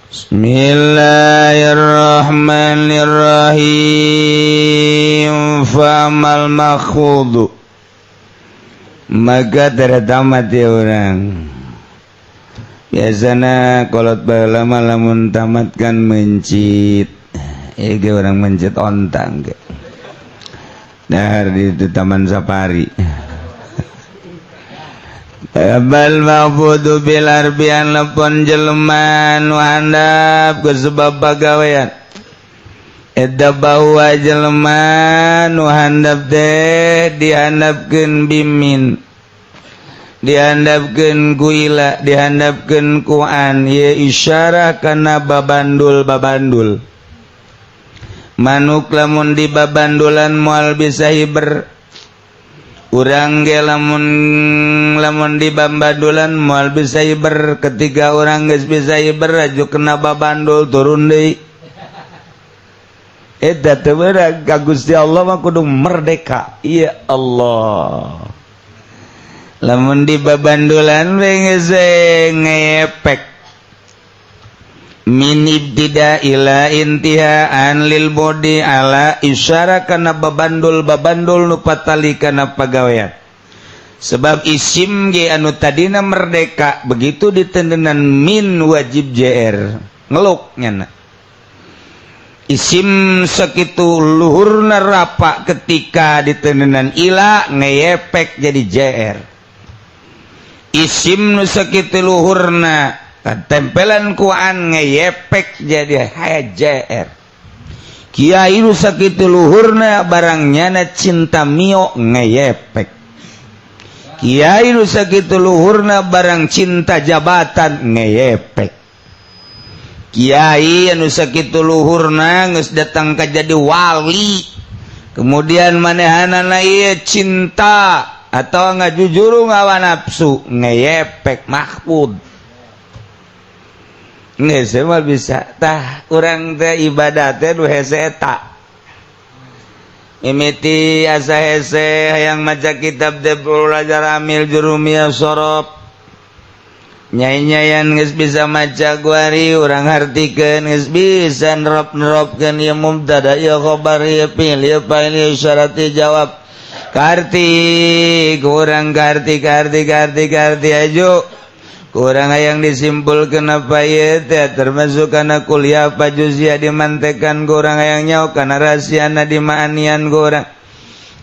Bismillahirrahmanirrahim. Famal makhudu, maka tamat ya orang. Biasana kolot balama lamun tamatkan mencit. Ege orang mencit ontang ke. Dahar di itu taman safari. Bal mahfudu bil arbian lepon jelema nu handap ku sebab pagawean. Eta bahwa jelema nu handap teh dihandapkeun bimin. Dihandapkeun ku ila, dihandapkeun ku an, ye isyarah kana babandul. Manuk lamun di babandulan moal bisa hiber. Urang ge lamun di babandulan moal bisa hiber. Ketika urang geus bisa hiber aju kena babandul turun deui. Eta teh beurang ka Gusti Allah mah kudu merdeka. Ya Allah. Lamun di babandulan we geus ngepek. Min ibtida ila intihaan lil bodi ala isyara kana babandul nu patali kana pagawean. Sebab isim ge anu tadina merdeka begitu ditendenan min wajib jr ngeluk nyana. Isim sakitu luhurna rapa ketika ditendenan ila ngeyepek jadi jr. Isim nu sakitu luhurna tempelan kuan ngeyepek jadi hajar. Kiai nu sakitu luhurna barangnya na cinta mio ngeyepek. Kiai nu sakitu luhurna barang cinta jabatan ngeyepek. Kiai anu sakitu luhurna geus datang ka jadi wali. Kemudian manehanana ieu cinta atau ngajujuru ngawa nafsu ngeyepek mahfud. Nggak semua bisa tah urang teh ibadah teh nu hese eta mimiti asa hese hayang maca kitab teh belajar amil jurumiyah sorop nyai-nyayan geus bisa maca guari urang hartikeun geus bisa nerop-neropkeun ieu mubtada ieu khobar ieu fi'il ieu fa'il ieu syarat ieu jawab karti kurang karti ajo kurang hayang disimpulkeun apa ieu teh termasuk kana kuliah apa juzia dimantekan kurang hayang nyaho kana rahasiana dimaanian kurang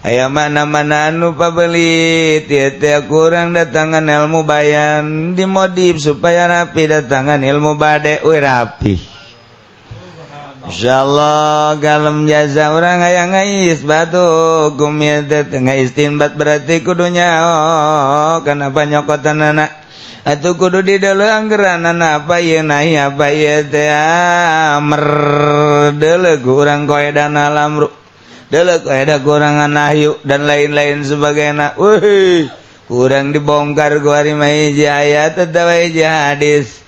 aya mana-mana anu pabelit ieu teh kurang datangan ilmu bayan dimodif supaya rapi datangan ilmu bade we rapi. Insyaallah galem jasa urang hayang ngais batu hukum ieu teh ngaistinbat berarti kudu nyaho kana panyokotanana atuh kudu di dalam anggeran apa ieu nahi apa ieu teh deuleu urang qaedan alam deuleu qaedah kurangan nahyu dan lain-lain sebagainya. Weuh kurang dibongkar ku ari mah hiji ayat atawa hiji hadis.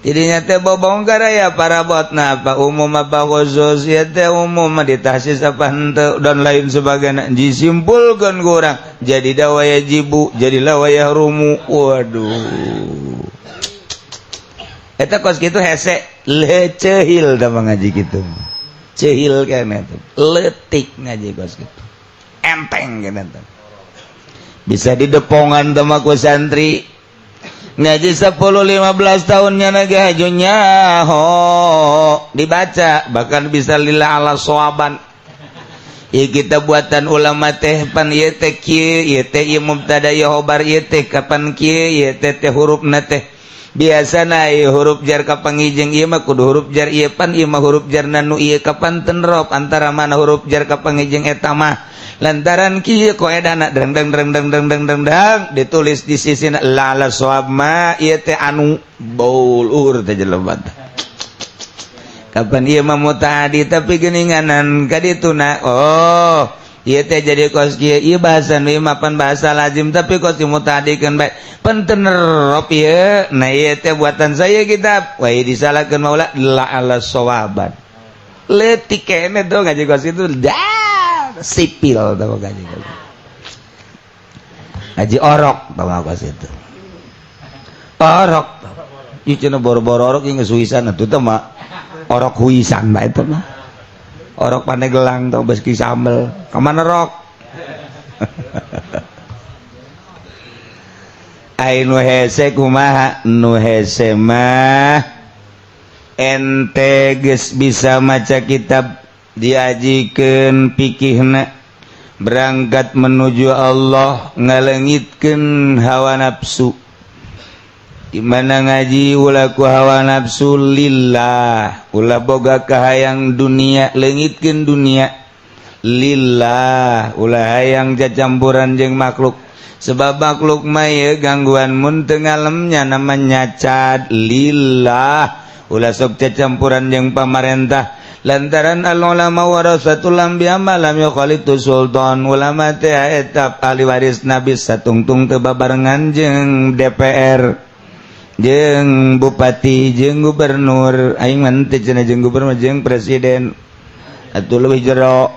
Jadinya teh bobongkar aya parabotna apa umum apa khusus ieu teh umum mah ditahsis apa henteu dan lain sebagainya disimpulkeun ku urang jadi dawaya jibu jadilah wayah rumu. Waduh eta kos kitu hese lecehil da ngaji kitu cehil kana teh leutik ngaji kos kitu enteng kana teh bisa didepongan teh mah ku santri ngaji 10-15 tahunnya naga hajunya dibaca bahkan bisa lillah ala soaban. Ya kita buatan ulama teh pan ieu teh kieu ieu teh ieu mubtada ieu khobar ieu teh kapan kieu ieu teh hurufna teh biasana ieu huruf jar ka pangijeng ieu mah kudu huruf jar ieu pan ieu mah huruf jarna nu ieu kapan tenrop antara mana huruf jar ka pangijeng eta mah lantaran kieu qaedana dang ditulis di sisina la shawab ma ieu teh anu baulur teh jelema kapan ieu mah mutaadi tapi geuninganan ka dituna oh ieu teh jadi kos kieu ieu bahasa nu mah pan bahasa lazim tapi kos dimutaadikeun bae pan teu nerop ieu nah ieu teh buatan saya kitab wah disalahkeun maula la ala shawaban leutik kene tuh ngaji kos itu sipil tahu ngaji orok tahu kos itu orok ieu cenah boro-boro orok geus huisan atuh teh mah orok huisan bae eta mah orok Pandeglang tong beus ki sambel ka mana rok ai nu hese kumaha nu hese mah ente geus bisa maca kitab diajikeun pikihna berangkat menuju Allah ngalengitkeun hawa nafsu di mana ngaji ulah ku hawa nafsu lillah ulah boga kahayang dunia leungitkeun dunia lillah ulah hayang cacampuran jeung makhluk sebab makhluk mah ye gangguan mun teu ngalemnya namanya cad lillah ulah sok cacampuran jeung pamarentah lantaran al-ulama warasatul anbiya malam yukhalitu sultan ulama teh eta ahli waris nabi satungtung teu babarengan jeung DPR jeung bupati jeung gubernur aing mah teh cenah jeung gubernur jeung presiden atuh leuwih jero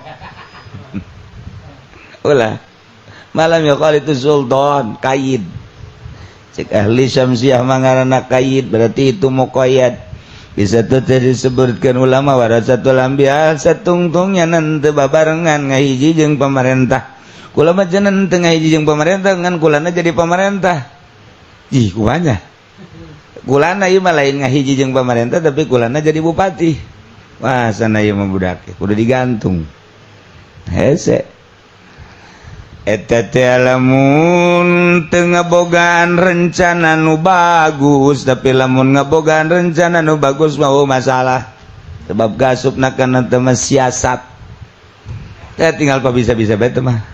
ulah malam yukhalitu sultan qaid cek ahli syamsiah mangarana qaid berarti itu muqayyad bisa tuh disebutkan ulama warasatul anbiya satungtungnya nanti babarengan ngahiji jeung pemerintah kulama jeneng teu ngahiji jeung pemerintah ngan kulana jadi pemerintah ih kumaha kulana ieu mah lain ngahiji jeung pemerintah tapi kulana jadi bupati wah sana ieu mah budak kudu digantung hese eta teh lamun teu ngabogaan rencana nu bagus tapi lamun ngabogaan rencana nu bagus mah masalah sebab gasupna kana teu mah siasat teh tinggal pa bisa-bisa bae teh mah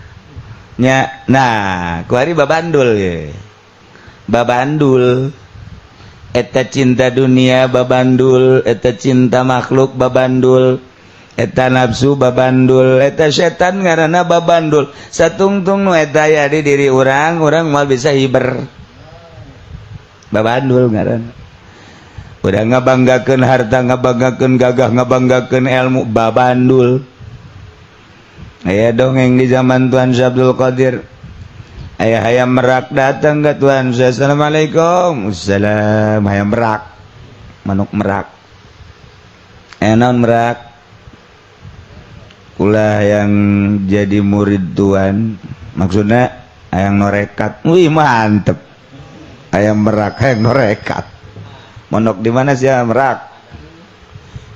nya nah kuari babandul ye babandul eta cinta dunia babandul eta cinta makhluk babandul eta nafsu babandul eta setan ngaranna babandul satungtung nu eta aya di diri urang moal bisa hiber babandul ngaranna udah ngabanggakeun harta ngabanggakeun gagah ngabanggakeun ilmu babandul aya dongeng di zaman Tuan Abdul Qadir aya hayam merak datang ke Tuan assalamualaikum assalam hayam merak manuk merak naon merak ulah yang jadi murid Tuan maksudnya hayang norekat wih mantep hayang merak hayang norekat mondok di mana sih merak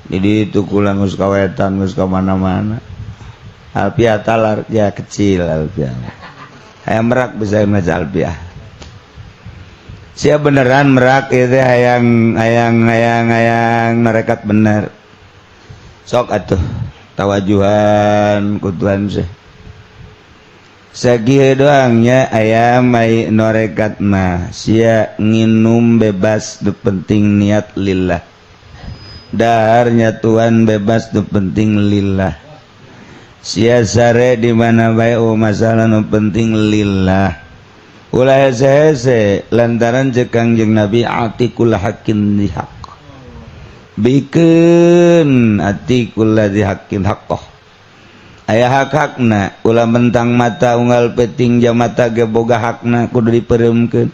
jadi itu kula geus kawetan geus ka mana-mana alpiah talar ya kecil alpiah hayang merak bisa maca alpiah sia beneran merak itu hayang norekat bener sok atuh tawajuhan ku Tuan seh sagieu doangnya aya mai norekat mah sia nginum bebas teu penting niat lillah daharnya Tuan bebas teu penting lillah sia sare di mana bae masalah nu penting lillah ulah hese-hese lantaran ceuk Kangjeng Nabi atikul hakin dihaq bikeun atikul ladzi haqqin haqqah aya hak-hakna ulah mentang mata unggal peting jamata ge boga hakna kudu dipereumkeun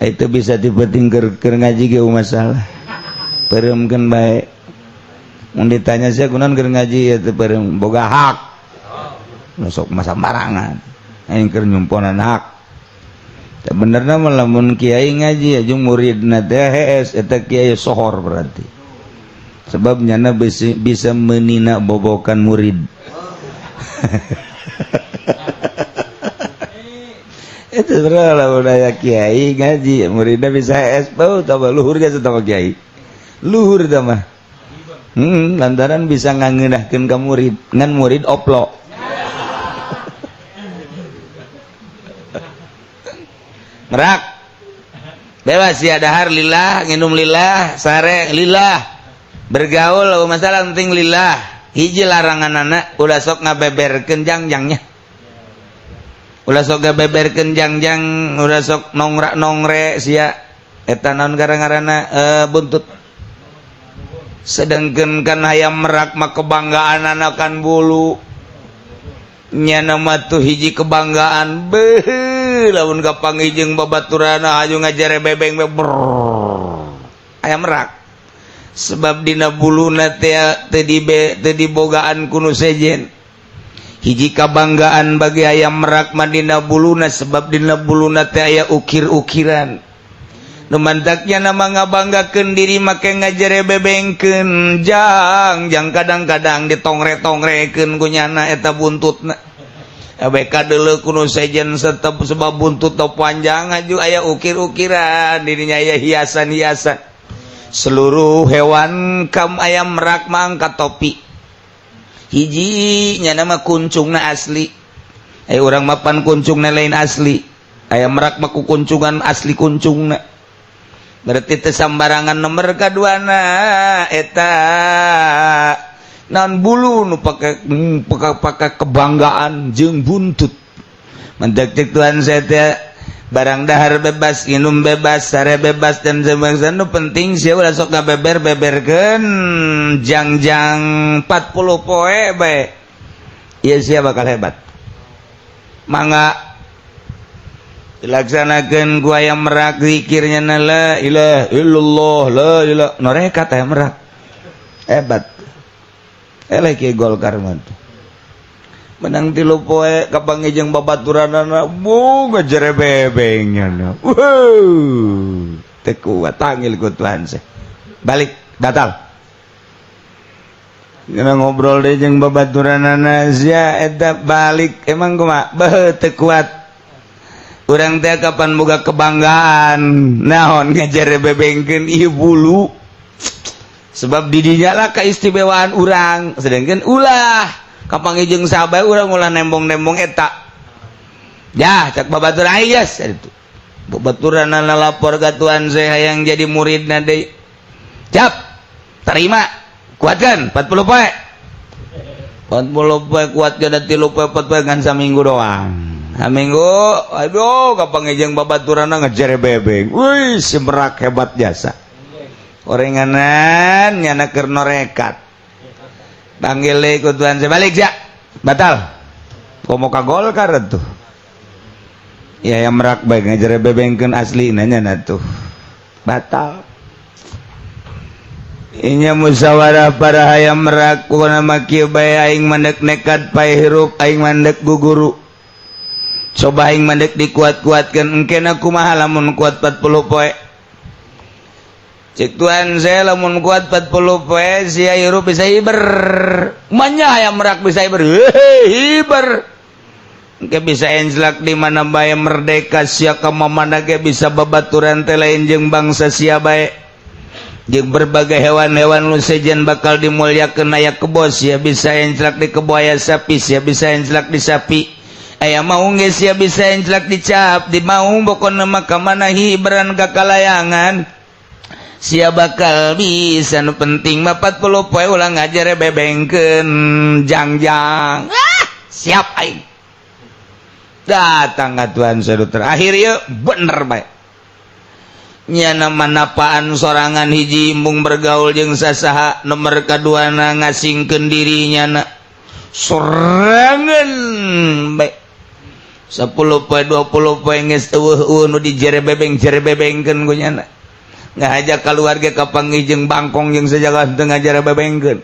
itu bisa dipeting keur ngaji ge masalah pereumkeun bae mun ditanya sia kunaon keur ngaji ya teu pereum boga hak sok masa barangan aing keur nyumponan hak benerna mah lamun kiai ngaji jeung muridna teh hees eta kiai sohor berarti sebab nyana bisa menina bobokan murid itu bener lamun aya kiai ngaji muridna bisa hees bau tambah luhur ge sama kiai luhur tah mah lantaran bisa ngangeunahkeun ka murid ngan murid oplo merak bebas ya dahar lillah nginum lillah sare lillah bergaul masalah penting lillah hiji laranganana ulah sok ngabeberkeun jangjangnya ulah sok ngabeberkeun jangjang ulah sok nongre sia eta naon gara-garana buntut sedengkeun kan hayam merak mah kebanggaanana kan bulu nya nama tuh hiji kebanggaan beuh lamun kapanggih jeung babaturana aju ngajare bebeng aya merak sebab dina buluna teu dibogaan ku nu sejen hiji kabanggaan bagi ayam merak mah dina buluna sebab dina buluna teh aya ukir-ukiran nu mantaknya nama ngabanggakeun diri make ngajerebebengkeun jang kadang-kadang ditongre-tongrekeun ku nyana eta buntutna abeka deuleu ku nu sejen sebab buntut teu panjang aju aya ukir-ukiran dirinya aya hiasan-hiasan seluruh hewan kam ayam merak mah angkat topi hiji nya nama kuncungna asli urang mapan kuncungna lain asli ayam merak mah kuncungan asli kuncungna berarti teu sambarangan nomor kaduana eta naon bulu nu pake kebanggaan jeung buntut mentek Tuhan saya teh barang dahar bebas minum bebas sare bebas dan semacamnya nu penting sia ulah sok ngabeber-beberkeun jangjang 40 poe bae ieu sia bakal hebat mangga dilaksanakeun ku aya merak zikirnya la ilaha illallah la ilaha norekat aya merak hebat eleh kieu Golkar mah menang 3 poe kapangijeng babaturanana bu ngajerebebengnya teu kuat tangil ku Tuhan seh balik batal ngana ngobrol deui jeung babaturanana sia eta balik emang kumaha beuh teu kuat urang teh kapan boga kebanggaan naon ngajerebebengkeun ieu bulu sebab di dinya lah keistimewaan urang sedangkan ulah kapangijeng sahabat urang ulah nembong-nembong eta ya cak babaturan ayas itu babaturanna lapor ka Tuhan saya hayang jadi muridna deui cap terima kuatkan 40 poe 40 poe kuatkeun 3 poe 4 poe ngan saminggu doang saminggu aduh kapangijeng babaturanna ngajerebebeng wih si merak hebat jasa orenganan nyana keur norekat panggil ikut Tuhan saya balik ya batal komo ka Golkar tuh ya yang merak baik ngajerebebengkeun asli nanya tuh batal inya musyawarah para hayam merak ku nama kieu bae aing mandek nekat pae hirup aing mandek guguru coba aing mandek dikuat-kuatkeun engkena kumaha lamun kuat 40 poe cek Tuhan saya lamun kuat 40 poe sia hirup bisa hiber manya hayam merak bisa hiber hiber engke bisa enjlak di mana bae merdeka sia ka mamana ge bisa babaturan teh lain jeung bangsa sia bae jeung berbagai hewan-hewan nu sejen bakal dimulyakeun aya kebo sia bisa enjlak di kebo aya sapi sia bisa enjlak di sapi aya maung ge sia bisa enjlak di cap di maung pokona mah ka mana hiberan ka kalayangan sia bakal bisa nu penting mah 40 poe ulah ngajerebebengkeun jangjang siap aing datang ka Tuhan saya terakhir ya bener bae nya manapaan sorangan hiji mung bergaul jeung sasaha nomor kaduana ngasingkeun dirinya na sorangan bae 10 poe 20 poe geus eueuh nu dijerebebengkeun ku nyana ngajak keluarga kapangijeng bangkong jeung sajaga teu ngajerebebengkeun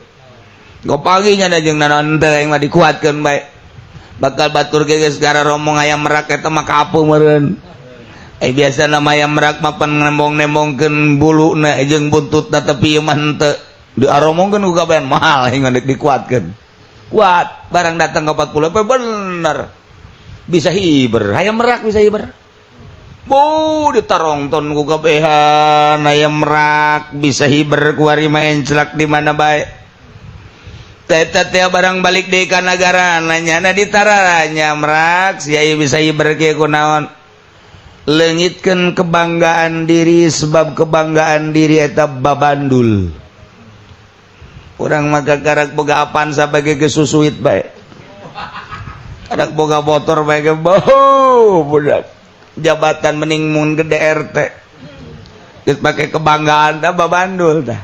gopaginya da jeung naon teh yang mah dikuatkeun bae bakal batur ge geus gara romong ayam merak eta mah kapu meureun biasa nama ayam merak mah pan nembong-nembongkeun buluna jeung buntutna tapi ieu mah henteu diaromongkeun ku kabehan mahal yang ngadek dikuatkeun kuat barang datang ka 40 bener bisa hiber ayam merak bisa hiber bu ditarongton ku kabehan ayam merak bisa hiber ku ari mah encelak di mana bae teta teh barang balik deui ka nagara nanyana ditararanya merak sia bisa hiber ke kunaon leungitkeun kebanggaan diri sebab kebanggaan diri eta babandul urang mah gagarak boga apaan sabage gesusuit bae adak boga motor bae ge bau budak jabatan mending mun gede RT geus pake kebanggaan dah babandul dah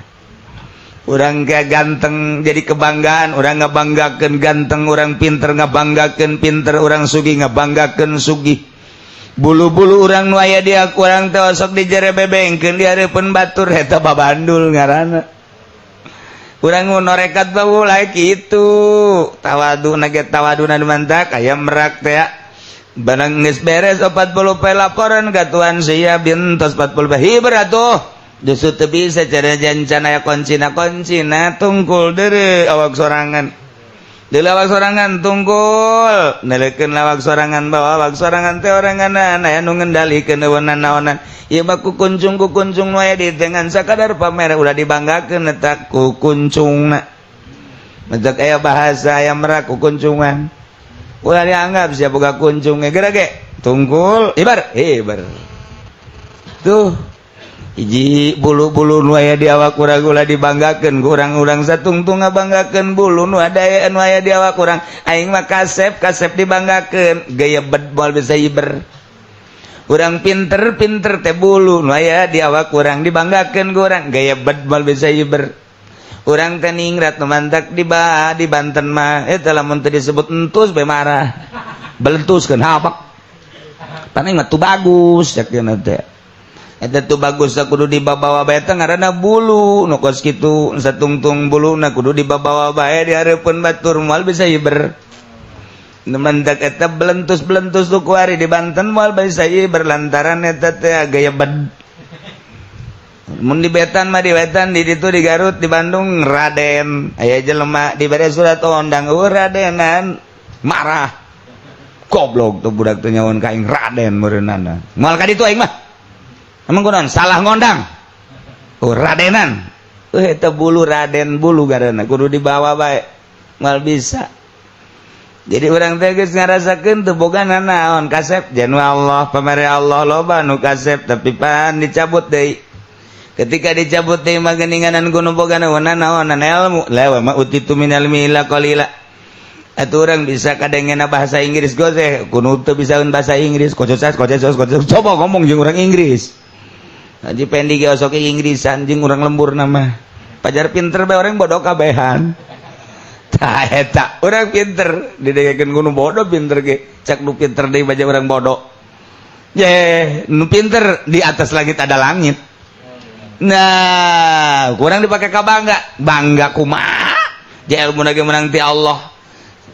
urang ge ganteng jadi kebanggaan urang ngabanggakeun ganteng urang pinter ngabanggakeun pinter urang sugih ngabanggakeun sugih bulu-bulu urang nu aya di aku urang teh sok dijerebebengkeun di hareupeun batur eta babandul ngaranna urang norekat bau lae kitu tawadu nage tawaduna mantak aya merak teh barang geus beres 40 poe laporan ka tuan sia bintos 40 poe hiber atuh justru teu bisa cara jancan aya koncina tungkul deure awak sorangan di lawak sorangan tungkul nelikeun lawak sorangan bawa lawak sorangan teh oranganan aya nu ngendalikeun naonan ieu mah kukuncung nu aya di dengan sakadar pamer ulah dibanggakeun eta kukuncungna mentek aya bahasa aya merak kukuncungan ulah dianggap sia boga kuncung geura ge tungkul ibar tuh hiji bulu-bulu nu aya di awak urang ulah dibanggakeun ku urang-urang satungtung ngabanggakeun bulu nu aya di awak urang aing mah kasep dibanggakeun gaya bed moal bisa iber urang pinter teh bulu nu aya di awak urang dibanggakeun ku urang gaya bed moal bisa iber urang teh ningrat nu mantak di Banten mah eta lamun teu disebut entus bae marah belentuskeun habak paning mah tu bagus sakeuna teh eta tuh bagus kudu dibawa bae teh ngaranna bulu nu kos kitu satungtung buluna kudu dibawa bae di hareupeun batur moal bisa iber nu mantak eta belentus tuh kuari di Banten moal bisa iber lantaran eta teh gaya bed mun di Betan mah di Wetan di ditu di Garut di Bandung Raden aya jelema dibere surat undang Radenan marah goblok tuh budak teh nyawan ka aing Raden meureunana moal ka ditu aing mah emang kunaon salah ngondang Radenan eta bulu Raden bulu garana kudu dibawa bae moal bisa jadi urang teh geus ngarasakeun teu boga naon kasep janu Allah pamere Allah loba nu kasep tapi pan dicabut deui ketika dicabut deui mah geuninganan kudu boga naon ilmu lewe mah utitu minal ilmi qalila atuh urang bisa kadengena bahasa Inggris goseh kudu teu bisaeun bahasa Inggris kocos coba ngomong jeung urang Inggris Haji pendi ge osok Inggrisan jeung urang lembur nama pajar pinter bae orang bodoh kabehan tah eta urang pinter didegekeun ku nu bodoh pinter ge cak nu pinter deui baja urang bodoh ye nu pinter di atas langit ada langit nah kurang dipake ka bangga kumaha je ilmuna ge menang ti Allah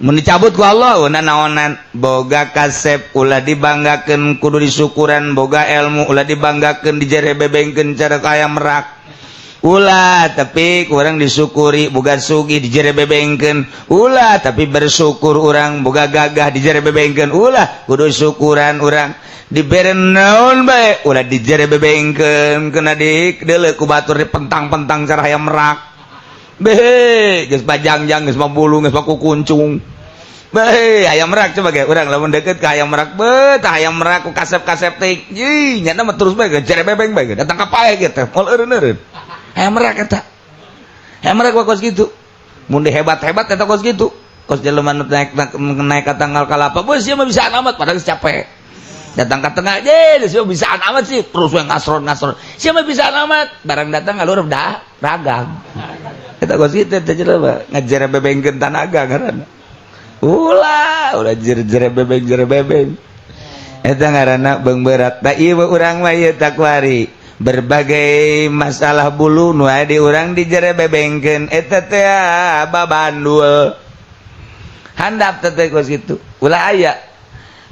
mun dicabut ku Allah naonan boga kasep ulah dibanggakeun kudu disyukuran boga ilmu ulah dibanggakeun dijerebebengkeun cara kaya merak ulah tapi kurang disyukuri boga sugih dijerebebengkeun ulah tapi bersyukur urang boga gagah dijerebebengkeun ulah kudu syukuran urang dibere naon bae ulah dijerebebengkeun keuna dideuleu ku batur dipentang-pentang cara aya merak beh geus bajangjang geus mabulu geus kukuncung beh hayam merak coba ge urang lamun deukeut ka hayam merak beuh tah hayam merak ku kasep-kasep teh ih nyana mah terus bae jerebebeng bae datang ka pae ge teh moal eureun-eureun hayam merak eta hayam merak kos kitu mun hebat-hebat eta kos kitu kos jelema nu naik ka tanggal kalapa beuh sia mah bisa amat padahal geus capek datang ka tengah je sia bisa amat sih terus we ngasron sia mah bisa amat barang datang ngalur dah ragang eta kos kitu teh jelema ngajerebebengkeun tanaga ngaranna ulah jerebebeng eta ngaranna beung berat da ieu urang mah ieu takwari berbagai masalah bulu nu aya di urang dijerebebengkeun eta teh babandul handap teh kos kitu ulah aya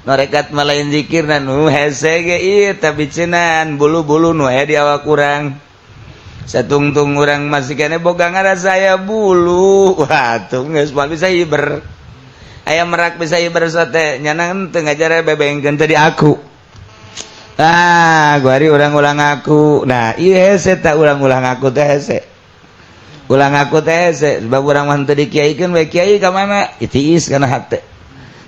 norekat malain zikirna nu hese ge ieu tabicinan bulu-bulu nu aya di awak urang satungtung urang masih kene boga ngarasa aya bulu atuh geus moal bisa iber aya merak bisa iber sote nyanang teu ngajerebebengkeun teh di aku guari urang ulang aku nah ieu hese tah ulang-ulang aku teh hese ulang aku teh hese sebab urang mah teu dikiaikeun we kiai ka mana itiis kana hate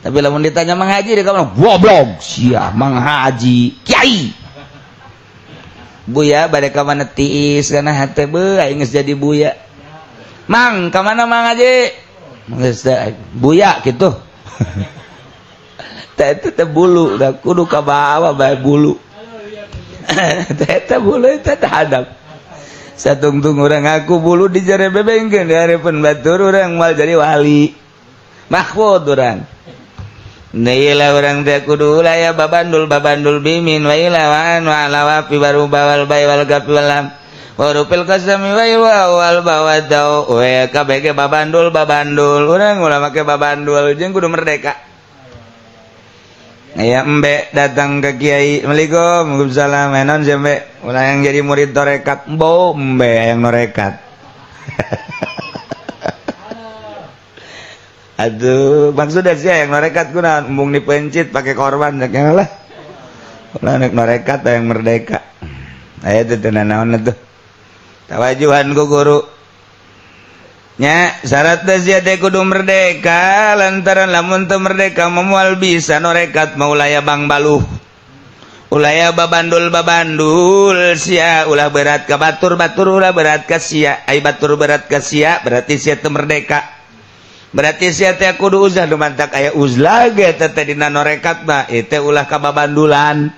tapi lamun ditanya Mang Haji di kamana goblok sia Mang Haji kiai buya bade ka mana tiis kana hate beuh aing geus jadi buya Mang ka mana Mang Haji geus buya kitu teh eta bulu da kudu ka bawa bae bulu teh eta bulu eta hadap satungtung urang aku bulu dijerebebengkeun di hareupeun batur urang moal jadi wali mahfud urang Nailah orang teh kudu ulah ya babandul bimin wa ilawan wa alawapi baru bawal bay wal gapi walam warupil kasami wa wal bawadau we kabege babandul urang ulah make babandul jeung kudu merdeka. Aya embe datang ke kiai, Assalamualaikum, Waalaikumsalam, enon sih embe, ulah yang jadi murid torekat, embe yang norekat. Aduh, maksudnya sih yang norekat kuna embung dipencit pakai korban saknya lah. Ulah nek norekat yang merdeka. Aya teh naon tuh. Tawajuhan ku guru. Nya syarat teh sia teh kudu merdeka lantaran lamun teu merdeka moal bisa norekat maulaya bang baluh. Ulaya babandul sia ulah berat ka batur ulah berat ka sia. Ai batur berat ka sia berarti sia teu merdeka. Berarti sia teh kudu uzlah dumantak aya uzlah ge teh dina norekat mah teh ulah kababandulan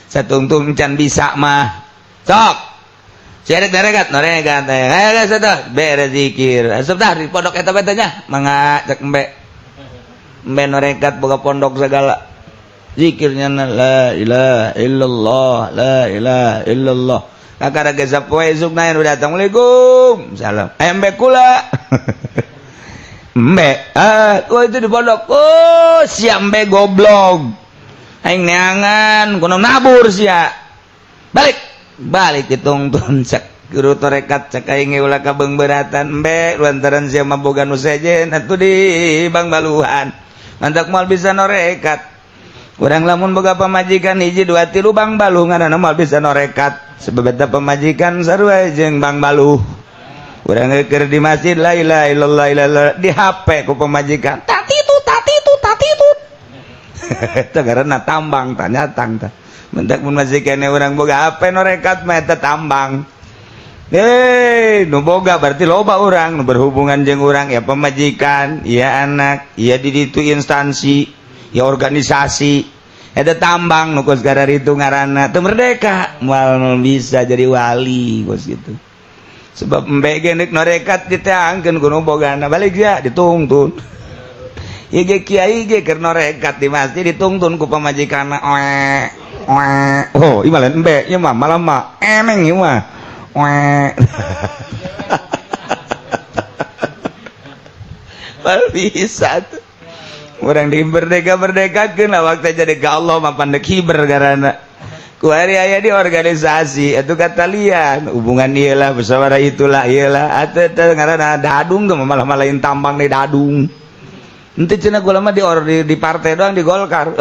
satungtung can bisa mah sok sia rek norekat teh aya satah beres zikir asuptah di pondok eta teh nya mangga cek embe norekat boga pondok segala zikirnya la ilaha illallah kakara ge sapoe isukna anu datang Assalamualaikum salam embe kula Mbe, itu di pondok, siap mbe goblok, aing neangan, kuno nabur sia, balik ditungtun cek guru torekat cek aing ulah kabeng beratan mbe, lantaran sia maboga nu sejen, atuh di bang baluhan, mantak moal bisa norekat, urang lamun boga pamajikan hiji 2 3 bang baluh ngaranna moal bisa norekat, sebab eta pamajikan sarua jeung bang baluh. Urang keur di masjid la ilaha illallah di HP ku pemajikan tatitut eta ngaranna tambang tanyatang tah mentak mun majikanna urang boga HP norekat mah eta tambang nu boga berarti loba urang nu berhubungan jeung urang ya pemajikan ya anak ya di ditu instansi ya organisasi eta tambang nu kos gara ritu ngaranna teu merdeka moal bisa jadi wali kos gitu. Sebab mbege nek norekat diteangkeun kuno bogana balik ya ditungtun. Ieu ge kiai ge keur norekat di masjid ditungtun ku pamajikanna oh ieu mah lain embe ieu mah malah mah emeng ieu mah bal bisa tuh urang dimerdeka-merdekakeun awak teh jadi ka Allah mah pandek hiber garana. Kuari aya di organisasi itu kata lian hubungan iyalah bersawara itulah iyalah atuh teh ngaranna dadung tuh malah lain tambang deui dadung henteu cenah kula mah di partai doang di Golkar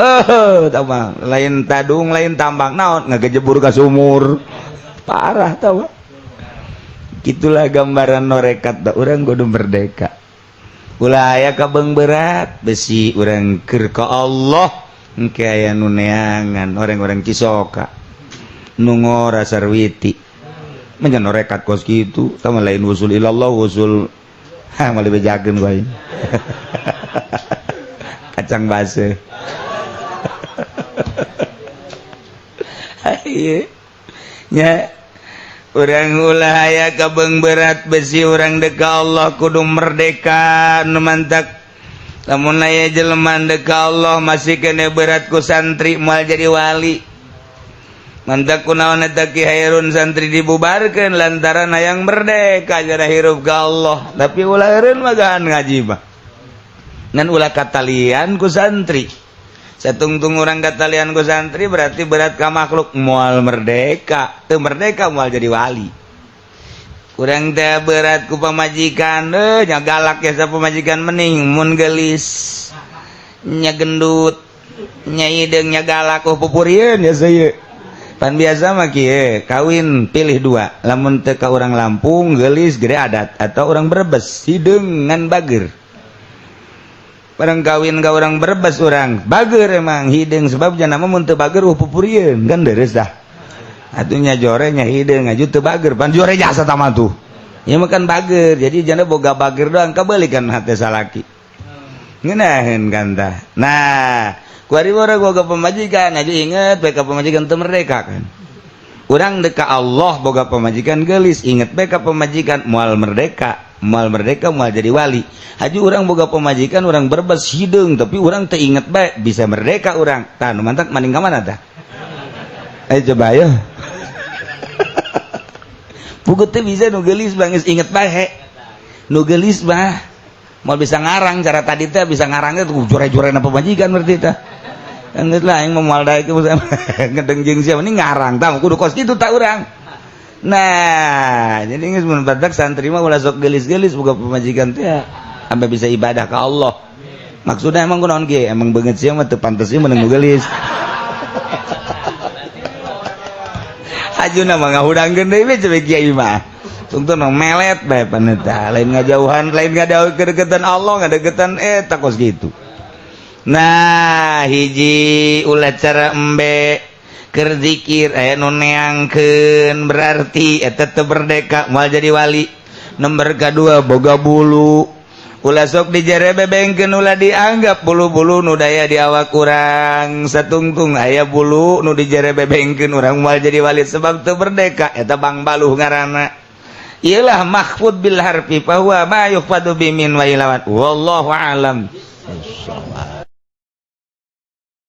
tah mah lain dadung lain tambang naon ngagejebur ka sumur parah tah gitulah gambaran norekat da urang kudu merdeka ulah aya kabeng berat besi urang keur ka Allah engke aya nu neangan orang-orang Cisoka nu ngora sarwiti menjan norekat kos kitu tama lain usul ilallah usul mali bejakeun wae kacang base ieu nya urang ulah aya kabeng berat besi urang deka Allah kudu merdeka nu mantak. Lamun aya jelema deka Allah masih kena berat ku santri moal jadi wali. Mantak kunaon eta Ki Hairun santri dibubarkeun lantaran hayang merdeka jara hirup ka Allah. Tapi ulah eureun mah gahan ngaji mah. Ngan ulah katalian ku santri. Satungtung urang katalian ku santri berarti berat ka makhluk moal merdeka. Teu merdeka moal jadi wali. Urang teh berat ku pamajikan nya galak ya sa pamajikan mending mun gelis nya gendut nya hideung nya galak pupurieun ya saya pan biasa mah kieu kawin pilih 2 lamun teu ka urang Lampung gelis gede adat atau urang Brebes hideung ngan bager bareng kawin ka urang Brebes urang bager emang hideung sebab janama mun teu bager pupurieun kan deres dah atunya jore nya hideung ngaju teu bager pan jore jasa tamah tuh ya makan bager jadi jana boga bager doang kabalikan hate salaki ngeunaheun kan tah nah kuari orang boga pemajikan aja inget bae ka pemajikan teu merdeka kan urang deka Allah boga pemajikan geulis inget bae ka pemajikan moal merdeka mal merdeka mal jadi wali. Haji orang boga pemajikan orang berbes hidung tapi orang teu inget bae bisa merdeka orang. Tah nu mantak maning ka mana tah? Ayo coba ayo. Puguh teh bisa nu geulis bang geus inget bae. Nu geulis mah mau bisa ngarang cara tadi teh bisa ngarangnya tuh jure-jurena pemajikan berarti tah. Kan lah yang memal daek ngedengjing siapa ini ngarang tah kudu kos kitu tah urang. Nah, jadi geus mun badak santri mah ulah sok geulis-geulis boga pemajikan teh sampai bisa ibadah ka Allah. Maksudnya emang kunaon ge? Emang beungeut sia mah teu pantes ieu meunang geulis. Hajuna mah ngahudangkeun deui we cenah kiai mah. Tungtun melet bae paneta, lain ngajauhan, lain ngadeuh kedeketan Allah, ngadeketan eta kos gitu. Nah, hiji ulah cara embe keur zikir aya nu neangkeun berarti eta teu merdeka moal jadi wali. Nomor kadua boga bulu. Ulah sok dijerebebengkeun ulah dianggap bulu-bulu nu daya di awak urang satungtung aya bulu nu dijerebebengkeun urang moal jadi wali sebab teu merdeka eta bang baluh ngaranna. Ialah mahfud bil harfi fa huwa ma yuhfadu bimin wa ilawat wallahu alam.